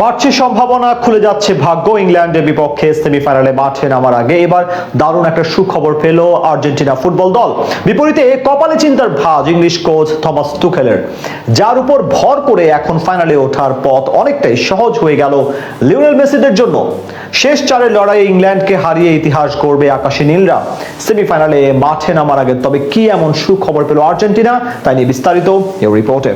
বাড়ছে সম্ভাবনা, খুলে যাচ্ছে ভাগ্য। ইংল্যান্ডের বিপক্ষে সেমিফাইনালে মাঠে নামার আগে এবার দারুণ একটা সুখবর পেল আর্জেন্টিনা ফুটবল দল। বিপরীতে কপালে চিন্তার ভাঁজ ইংলিশ কোচ থমাস টুখেলের, যার উপর ভর করে এখন ফাইনালে ওঠার পথ অনেকটাই সহজ হয়ে গেল লিওনেল মেসিদের জন্য। শেষ চারের লড়াইয়ে ইংল্যান্ডকে হারিয়ে ইতিহাস গড়বে আকাশী নীলরা সেমিফাইনালে মাঠে নামার আগে। তবে কি এমন সুখবর পেল আর্জেন্টিনা, তাই নিয়ে বিস্তারিত এই রিপোর্টে।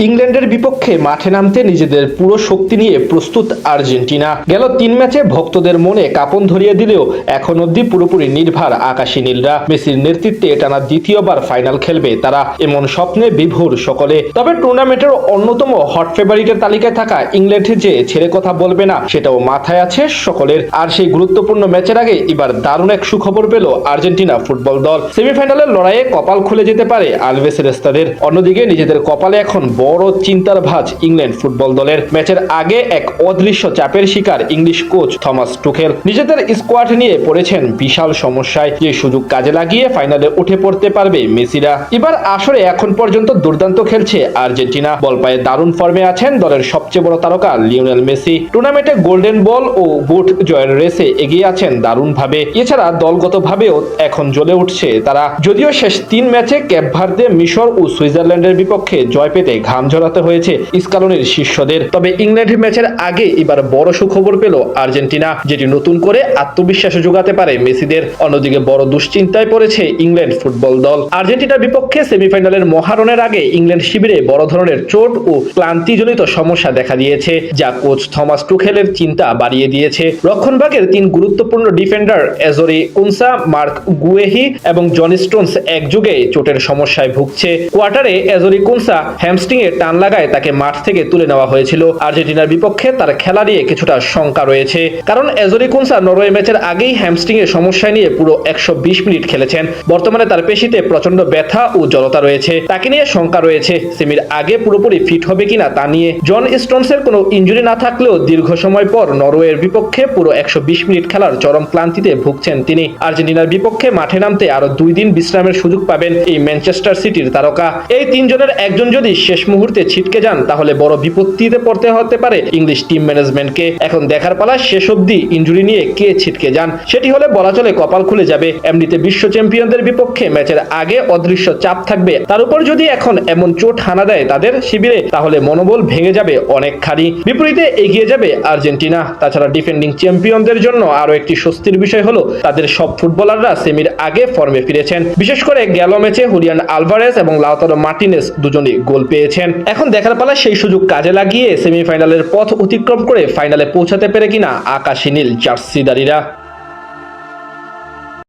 ইংল্যান্ডের বিপক্ষে মাঠে নামতে নিজেদের পুরো শক্তি নিয়ে প্রস্তুত আর্জেন্টিনা। গেল 3 ম্যাচে ভক্তদের মনে কাঁপন ধরিয়ে দিলেও এখন অব্দি পুরোপুরি নির্ভার আকাশী নীলরা। মেসির নেতৃত্বে টানা দ্বিতীয়বার ফাইনাল খেলবে তারা, এমন স্বপ্নে বিভোর সকলে। তবে টুর্নামেন্টের অন্যতম হট ফেভারিটের তালিকায় থাকা ইংল্যান্ড যে ছেড়ে কথা বলবে না সেটাও মাথায় আছে সকলের। আর সেই গুরুত্বপূর্ণ ম্যাচের আগে এবার দারুণ এক সুখবর পেল আর্জেন্টিনা ফুটবল দল। সেমিফাইনালের লড়াইয়ে কপাল খুলে যেতে পারে আলভেসেরেস্তাদের। অন্যদিকে নিজেদের কপালে এখন বড় চিন্তার ভাঁজ ইংল্যান্ড ফুটবল দলের। ম্যাচের আগে এক অদৃশ্য চাপের শিকার ইংলিশ কোচ থমাস টুখেল। নিজেদের স্কোয়াড নিয়ে পড়েছেন বিশাল সমস্যায়। যে সুযোগ কাজে লাগিয়ে ফাইনালে উঠে পড়তে পারবে মেসিরা। এবার আসরে এখন পর্যন্ত দুর্দান্ত খেলছে আর্জেন্টিনা। বল পায়ে দারুণ ফর্মে আছেন দলের সবচেয়ে বড় তারকা লিওনেল মেসি। টুর্নামেন্টে গোল্ডেন বল ও বুট জয়ের রেসে এগিয়ে আছেন দারুণভাবে। এছাড়া দলগতভাবেও এখন জ্বলে উঠছে তারা। যদিও শেষ 3 ম্যাচে ক্যাপ ভার্দে, মিশর ও সুইজারল্যান্ডের বিপক্ষে জয় পেতে ঘাম ঝরাতে হয়েছে স্কালোনির শিষ্যদের। তবে ইংল্যান্ড ম্যাচের আগে এবার বড় সুখবর পেল আর্জেন্টিনা, যেটি নতুন করে আত্মবিশ্বাস যোগাতে পারে মেসিদের। অন্যদিকে বড় দুশ্চিন্তায় পড়েছে ইংল্যান্ড ফুটবল দল। আর্জেন্টিনার বিপক্ষে সেমিফাইনালের মহারণের আগে ইংল্যান্ড শিবিরে বড় ধরনের চোট ও ক্লান্তিজনিত সমস্যা দেখা দিয়েছে, যা কোচ থমাস টুখেলের চিন্তা বাড়িয়ে দিয়েছে। রক্ষণভাগের 3 গুরুত্বপূর্ণ ডিফেন্ডার এজরি কুনসা, মার্ক গুয়েহি এবং জন স্টোনস একযোগে চোটের সমস্যায় ভুগছে। কোয়ার্টারে এজরি কুনসা হ্যামস্ট্রিং এ টান লাগায় তাকে মাঠ থেকে তুলে নেওয়া হয়েছিল। আর্জেন্টিনার বিপক্ষে তার খেলা নিয়ে কিছুটা শঙ্কা রয়েছে, কারণ এজরি কুনসা নরওয়ে ম্যাচের আগেই হ্যামস্ট্রিং এর সমস্যা নিয়ে পুরো 120 মিনিট খেলেছেন। বর্তমানে তার পেশিতে প্রচন্ড ব্যথা ও জড়তা রয়েছে, তাকে নিয়ে শঙ্কা রয়েছে সেমির আগে পুরোপুরি ফিট হবে কিনা তা নিয়ে। জন স্টোনসের কোনো ইনজুরি না থাকলেও দীর্ঘ সময় পর নরওয়ের বিপক্ষে পুরো 120 মিনিট খেলার চরম ক্লান্তিতে ভুগছেন তিনি। আর্জেন্টিনার বিপক্ষে মাঠে নামতে আরো 2 দিন বিশ্রামের সুযোগ পাবেন এই ম্যানচেস্টার সিটির তারকা। এই 3 জনের একজন যদি শেষ মুহূর্তে ছিটকে যান তাহলে বড় বিপত্তিতে পড়তে হতে পারে ইংলিশ টিম ম্যানেজমেন্টকে। এখন দেখার পালা শেষ অবধি ইনজুরি নিয়ে কে ছিটকে যান। সেটি হলে বলা চলে কপাল খুলে যাবে। এমনিতে বিশ্ব চ্যাম্পিয়নদের বিপক্ষে ম্যাচের আগে অদৃশ্য চাপ থাকবে, তার উপর যদি এখন এমন চোট হানা দেয় তাদের শিবিরে, তাহলে মনোবল ভেঙে যাবে অনেকখানি। বিপরীতে এগিয়ে যাবে আর্জেন্টিনা। তাছাড়া ডিফেন্ডিং চ্যাম্পিয়নদের জন্য আরো একটি স্বস্তির বিষয় হলো তাদের সব ফুটবলাররা সেমির আগে ফর্মে ফিরেছেন। বিশেষ করে গেল ম্যাচে হুলিয়ান আলভারেজ এবং লাউতারো মার্টিনেজ দুজনেই গোল পেয়েছেন। এখন দেখার পালা সেই সুযোগ কাজে লাগিয়ে সেমিফাইনালের পথ অতিক্রম করে ফাইনালে পৌঁছাতে পেরে কিনা আকাশী নীল জার্সিদারিরা।